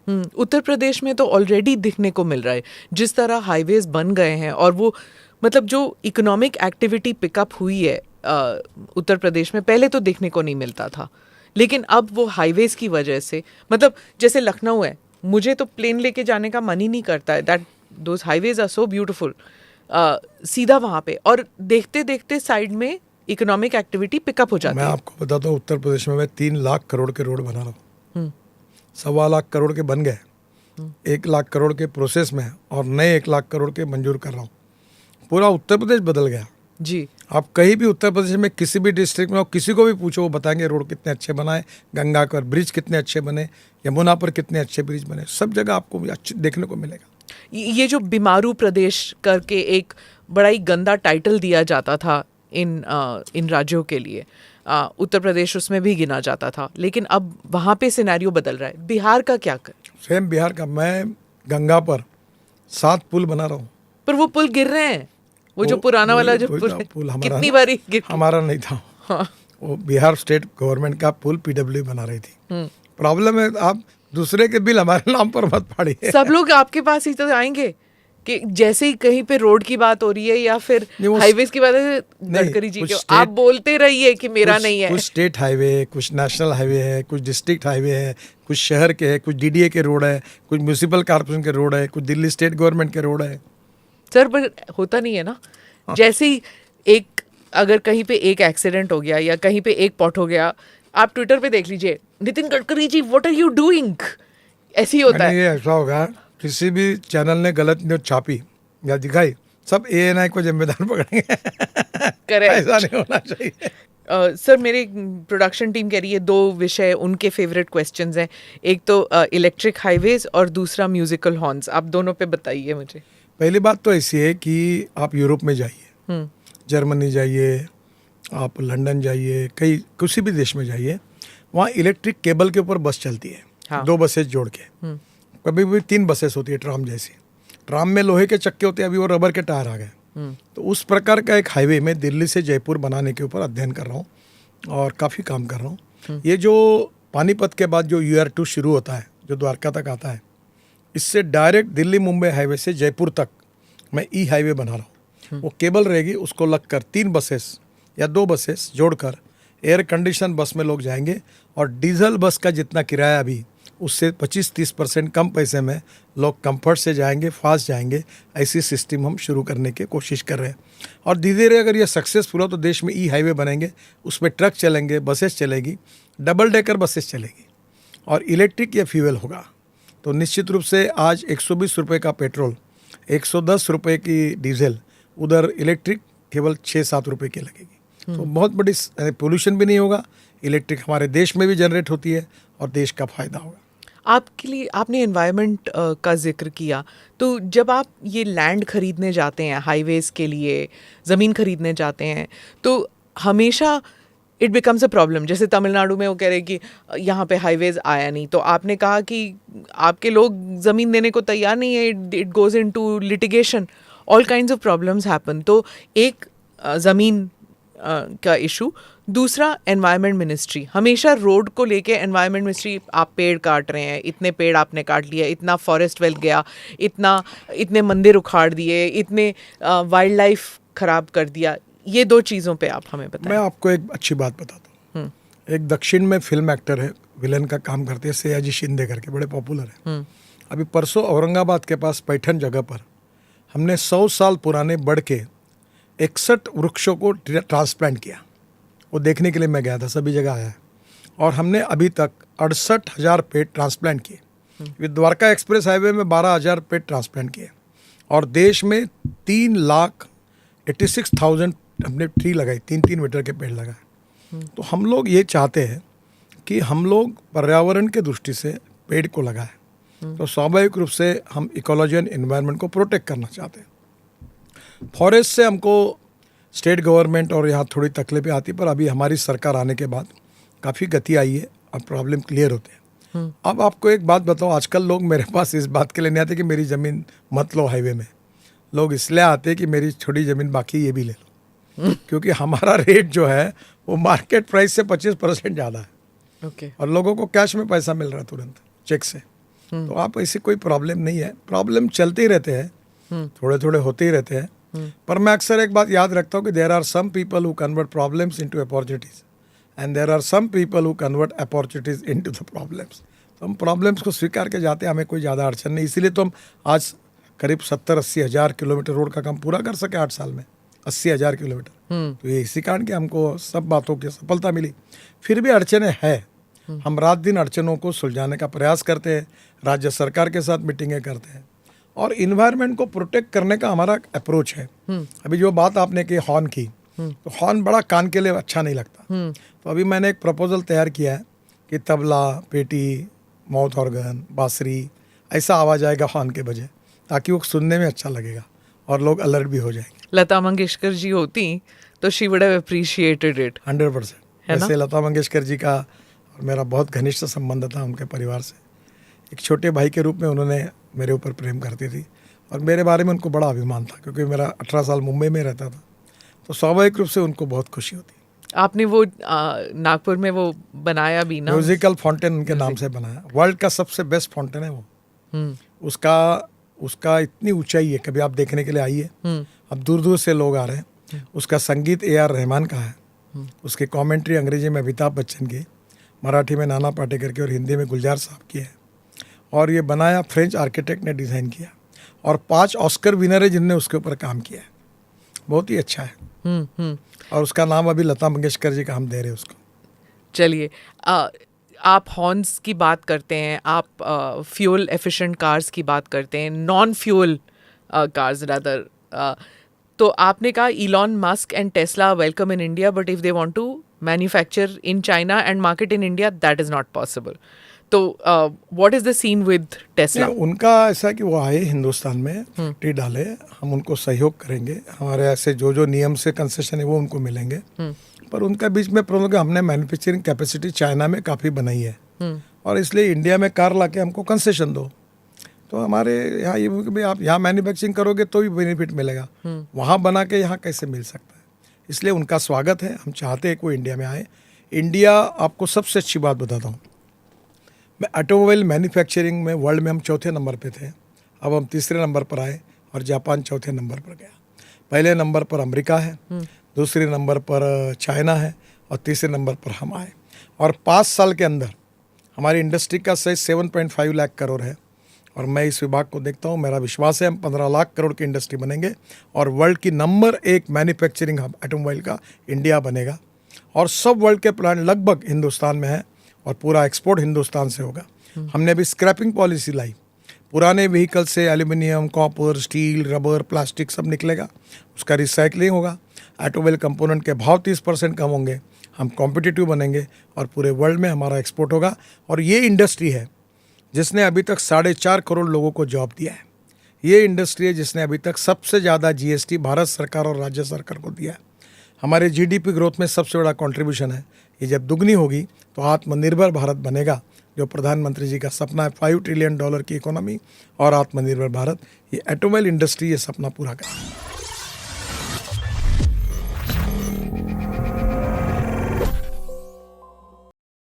उत्तर प्रदेश में तो ऑलरेडी दिखने को मिल रहा है जिस तरह हाईवेज बन गए हैं, और वो मतलब जो इकोनॉमिक एक्टिविटी पिकअप हुई है उत्तर प्रदेश में, पहले तो देखने को नहीं मिलता था, लेकिन अब वो हाईवेज की वजह से, मतलब जैसे लखनऊ है, मुझे तो प्लेन लेके जाने का मन ही नहीं करता है, that those highways are so beautiful, सीधा वहाँ पे, और देखते देखते साइड में इकोनॉमिक एक्टिविटी पिकअप हो जाती है। मैं आपको बताता हूँ, उत्तर प्रदेश में मैं 3 लाख करोड़ के रोड बना रहा हूँ, 1.25 लाख करोड़ के बन गए, 1 लाख करोड़ के प्रोसेस में है, और नए 1 लाख करोड़ के मंजूर कर रहा हूँ। पूरा उत्तर प्रदेश बदल गया जी। आप कहीं भी उत्तर प्रदेश में किसी भी डिस्ट्रिक्ट में हो, किसी को भी पूछो, वो बताएंगे रोड कितने अच्छे बनाए, गंगा पर ब्रिज कितने अच्छे बने, यमुना पर कितने अच्छे ब्रिज बने, सब जगह आपको अच्छे देखने को मिलेगा। ये जो बीमारू प्रदेश करके एक बड़ा ही गंदा टाइटल दिया जाता था इन राज्यों के लिए, उत्तर प्रदेश उसमें भी गिना जाता था, लेकिन अब वहाँ पे सिनेरियो बदल रहा है। बिहार का क्या कर? सेम बिहार का, मैं गंगा पर 7 पुल बना रहा हूँ। पर वो पुल गिर रहे हैं, वो जो पुराना वाला जो पुल हमारा, कितनी बारी गिर, हमारा नहीं था। हाँ। वो बिहार स्टेट गवर्नमेंट का पुल पीडब्ल्यू बना रही थी। प्रॉब्लम है, आप दूसरे के बिल हमारे नाम पर मत फाड़िए। सब लोग आपके पास ही तो आएंगे कि जैसे ही कहीं पे रोड की बात हो रही है या फिर हाईवेज की बात है, गडकरी जी के आप बोलते रहिए कि मेरा नहीं है। कुछ स्टेट हाईवे, कुछ नेशनल हाईवे है, कुछ डिस्ट्रिक्ट हाईवे है, कुछ शहर के है, कुछ डीडीए के रोड है, कुछ म्यूनिसिपल कॉर्पोरेशन के रोड है, कुछ दिल्ली स्टेट गवर्नमेंट के रोड है। सर पर होता नहीं है ना, जैसे ही एक अगर कहीं पे एक एक्सीडेंट हो गया या कहीं पे एक पॉट हो गया, आप ट्विटर पे देख लीजिए, Nitin Gadkari ji what are you doing, ऐसे ही होता है। ये ऐसा होगा, किसी भी चैनल ने गलत न्यूज छापी या दिखाई, सब एएनआई को जिम्मेदार पकड़ेंगे। करेक्ट, ऐसा नहीं होना चाहिए। सर मेरे प्रोडक्शन टीम कह रही है 2 विषय उनके फेवरेट क्वेश्चंस हैं, एक तो इलेक्ट्रिक हाईवेज और दूसरा म्यूजिकल हॉर्न्स। आप दोनों पे बताइए मुझे। पहली बात तो ऐसी है कि आप यूरोप में जाइए, जर्मनी जाइए, आप लंदन जाइए, कई किसी भी देश में जाइए, वहाँ इलेक्ट्रिक केबल के ऊपर बस चलती है। हाँ। 2 बसेस जोड़ के, कभी भी 3 बसेस होती है ट्राम जैसी। ट्राम में लोहे के चक्के होते हैं, अभी वो रबर के टायर आ गए। तो उस प्रकार का एक हाईवे में दिल्ली से जयपुर बनाने के ऊपर अध्ययन कर रहा हूँ और काफ़ी काम कर रहा हूँ। ये जो पानीपत के बाद जो UR2 शुरू होता है, जो द्वारका तक आता है, इससे डायरेक्ट दिल्ली मुंबई हाईवे से जयपुर तक मैं हाईवे बना रहा हूँ। वो केबल रहेगी, उसको लगकर 3 बसेस या 2 बसेस जोड़कर एयर कंडीशन बस में लोग जाएंगे, और डीजल बस का जितना किराया अभी, उससे 25-30% कम पैसे में लोग कंफर्ट से जाएंगे, फास्ट जाएंगे। ऐसी सिस्टम हम शुरू करने की कोशिश कर रहे हैं, और धीरे धीरे अगर ये सक्सेसफुल हो तो देश में हाईवे बनेंगे, उसमें ट्रक चलेंगे, बसेस चलेगी, डबल डेकर बसेस चलेगी, और इलेक्ट्रिक या फ्यूल होगा। तो निश्चित रूप से आज 120 रुपये का पेट्रोल, 110 रुपये की डीजल, उधर इलेक्ट्रिक केवल 6-7 रुपये की लगेगी। तो बहुत बड़ी पोल्यूशन भी नहीं होगा, इलेक्ट्रिक हमारे देश में भी जनरेट होती है और देश का फायदा होगा। आपके लिए, आपने एनवायरनमेंट का जिक्र किया, तो जब आप ये लैंड खरीदने जाते हैं, हाईवेज के लिए ज़मीन खरीदने जाते हैं, तो हमेशा इट बिकम्स अ प्रॉब्लम। जैसे तमिलनाडु में वो कह रहे हैं कि यहाँ पे हाईवेज आया नहीं, तो आपने कहा कि आपके लोग ज़मीन देने को तैयार नहीं है, it goes into litigation, all kinds of problems happen. तो एक ज़मीन का इशू, दूसरा एनवायरनमेंट मिनिस्ट्री, हमेशा रोड को लेके एनवायरनमेंट मिनिस्ट्री, आप पेड़ काट रहे हैं, इतने पेड़ आपने काट लिया, इतना फॉरेस्ट वेल्थ गया, इतने मंदिर उखाड़ दिए, इतने वाइल्ड लाइफ खराब कर दिया। ये 2 चीज़ों पे आप हमें बताएं। मैं आपको एक अच्छी बात बताता हूँ। एक दक्षिण में फिल्म एक्टर है, विलन का काम करते हैं, सयाजी शिंदे करके, बड़े पॉपुलर है। अभी परसों औरंगाबाद के पास पैठन जगह पर हमने 100 साल पुराने बढ़ के 61 वृक्षों को ट्रांसप्लांट किया। वो देखने के लिए मैं गया था, सभी जगह आया है, और हमने अभी तक 68,000 पेड़ ट्रांसप्लांट किए। द्वारका एक्सप्रेस हाईवे में 12,000 पेड़ ट्रांसप्लांट किए, और देश में 3,86,000 हमने ट्री लगाई, 3-3 मीटर के पेड़ लगाए। तो हम लोग ये चाहते हैं कि हम लोग पर्यावरण के दृष्टि से पेड़ को लगाएं, तो स्वाभाविक रूप से हम इकोलॉजी एंड एनवायरनमेंट को प्रोटेक्ट करना चाहते हैं। फॉरेस्ट से हमको स्टेट गवर्नमेंट और यहाँ थोड़ी तकलीफें आती, पर अभी हमारी सरकार आने के बाद काफ़ी गति आई है, अब प्रॉब्लम क्लियर होते हैं। अब आपको एक बात बताओ, आजकल लोग मेरे पास इस बात के लिए नहीं आते कि मेरी ज़मीन मत लो हाईवे में, लोग इसलिए आते कि मेरी छोटी ज़मीन बाकी ये भी ले लो, क्योंकि हमारा रेट जो है वो मार्केट प्राइस से 25% ज़्यादा है। और लोगों को कैश में पैसा मिल रहा है तुरंत, चेक से। तो आप ऐसी कोई प्रॉब्लम नहीं है, प्रॉब्लम चलते ही रहते हैं, थोड़े थोड़े होते ही रहते हैं। पर मैं अक्सर एक बात याद रखता हूँ कि there are some people who convert problems into opportunities and there are some people who convert opportunities into the problems. तो हम प्रॉब्लम्स को स्वीकार के जाते हैं, हमें कोई ज़्यादा अड़चन नहीं। इसीलिए तो हम आज करीब 70-80 हज़ार किलोमीटर रोड का काम पूरा कर सके 8 साल में, 80 हज़ार किलोमीटर। तो ये इसी कारण कि हमको सब बातों की सफलता मिली। फिर भी अड़चनें हैं, हम रात दिन अड़चनों को सुलझाने का प्रयास करते हैं, राज्य सरकार के साथ मीटिंगें करते हैं और इन्वायरमेंट को प्रोटेक्ट करने का हमारा अप्रोच है। अभी जो बात आपने की हॉर्न की, तो हॉर्न बड़ा कान के लिए अच्छा नहीं लगता। तो अभी मैंने एक प्रपोजल तैयार किया है कि तबला, पेटी, माउथ ऑर्गन, बांसुरी, ऐसा आवाज़ आएगा हॉर्न के बजाय, ताकि वो सुनने में अच्छा लगेगा और लोग अलर्ट भी हो जाएंगे। लता मंगेशकर जी होती तो she would have appreciated it 100%। वैसे लता मंगेशकर जी का और मेरा बहुत घनिष्ठ संबंध था उनके परिवार से। एक छोटे भाई के रूप में उन्होंने मेरे ऊपर प्रेम करती थी और मेरे बारे में उनको बड़ा अभिमान था, क्योंकि मेरा 18 साल मुंबई में रहता था, तो स्वाभाविक रूप से उनको बहुत खुशी होती। आपने वो नागपुर में वो बनाया भी ना, म्यूजिकल फाउंटेन उनके नाम से बनाया। वर्ल्ड का सबसे बेस्ट फाउंटेन है वो। उसका इतनी ऊंचाई है, कभी आप देखने के लिए आइए। अब दूर दूर से लोग आ रहे हैं। उसका संगीत AR रहमान का है, उसकी कमेंट्री अंग्रेजी में अमिताभ बच्चन की, मराठी में नाना पाटेकर की और हिंदी में गुलजार साहब की है। और ये बनाया फ्रेंच आर्किटेक्ट ने डिज़ाइन किया और 5 ऑस्कर विनर है जिनने उसके ऊपर काम किया है। बहुत ही अच्छा है। और उसका नाम अभी लता मंगेशकर जी का हम दे रहे हैं उसको। चलिए, आप हॉर्न्स की बात करते हैं, आप फ्यूल एफिशिएंट कार्स की बात करते हैं, नॉन फ्यूल कार्स रादर, तो आपने कहा Elon Musk and Tesla welcome in India, but if they want to manufacture in China and market in India, that is not possible. तो what is the scene with Tesla? उनका ऐसा कि वो आए हिंदुस्तान में, फैक्ट्री डाले, हम उनको सहयोग करेंगे, हमारे ऐसे जो जो नियम से कंसेशन है वो उनको मिलेंगे। पर उनका बीच में प्रॉब्लम, हमने मैन्युफैक्चरिंग कैपेसिटी चाइना में काफ़ी बनाई है और इसलिए इंडिया में कार लाके हमको कंसेशन दो। तो हमारे यहाँ ये भाई आप यहाँ मैन्युफैक्चरिंग करोगे तो भी बेनिफिट मिलेगा, वहाँ बना के यहाँ कैसे मिल सकता है। इसलिए उनका स्वागत है, हम चाहते हैं कोई इंडिया में आए। इंडिया, आपको सबसे अच्छी बात बताता हूँ, मैं ऑटोमोबाइल मैन्युफैक्चरिंग में वर्ल्ड में हम 4थे नंबर पे थे, अब हम 3रे नंबर पर आए और जापान 4थे नंबर पर गया। पहले नंबर पर अमेरिका है, दूसरे नंबर पर चाइना है और तीसरे नंबर पर हम आए। और 5 साल के अंदर हमारी इंडस्ट्री का साइज 7.5 लाख करोड़ है और मैं इस विभाग को देखता हूँ, मेरा विश्वास है हम 15 लाख करोड़ की इंडस्ट्री बनेंगे और वर्ल्ड की नंबर 1 मैन्युफैक्चरिंग हब ऑटोमोबाइल का इंडिया बनेगा। और सब वर्ल्ड के प्लांट लगभग हिंदुस्तान में है और पूरा एक्सपोर्ट हिंदुस्तान से होगा। हमने अभी स्क्रैपिंग पॉलिसी लाई, पुराने व्हीकल से aluminium, copper, steel, rubber, plastic सब निकलेगा, उसका रिसाइकलिंग होगा, ऑटोमोबाइल कंपोनेंट के भाव 30% कम होंगे, हम कॉम्पिटिटिव बनेंगे और पूरे वर्ल्ड में हमारा एक्सपोर्ट होगा। और ये इंडस्ट्री है जिसने अभी तक 4.5 करोड़ लोगों को जॉब दिया है। ये इंडस्ट्री है जिसने अभी तक सबसे ज़्यादा GST भारत सरकार और राज्य सरकार को दिया है। हमारे GDP ग्रोथ में सबसे बड़ा कंट्रीब्यूशन है। ये जब दुगनी होगी तो आत्मनिर्भर भारत बनेगा, जो प्रधानमंत्री जी का सपना है, $5 ट्रिलियन की इकोनॉमी और आत्मनिर्भर भारत। ये ऑटोमोबाइल इंडस्ट्री ये सपना पूरा करेगी।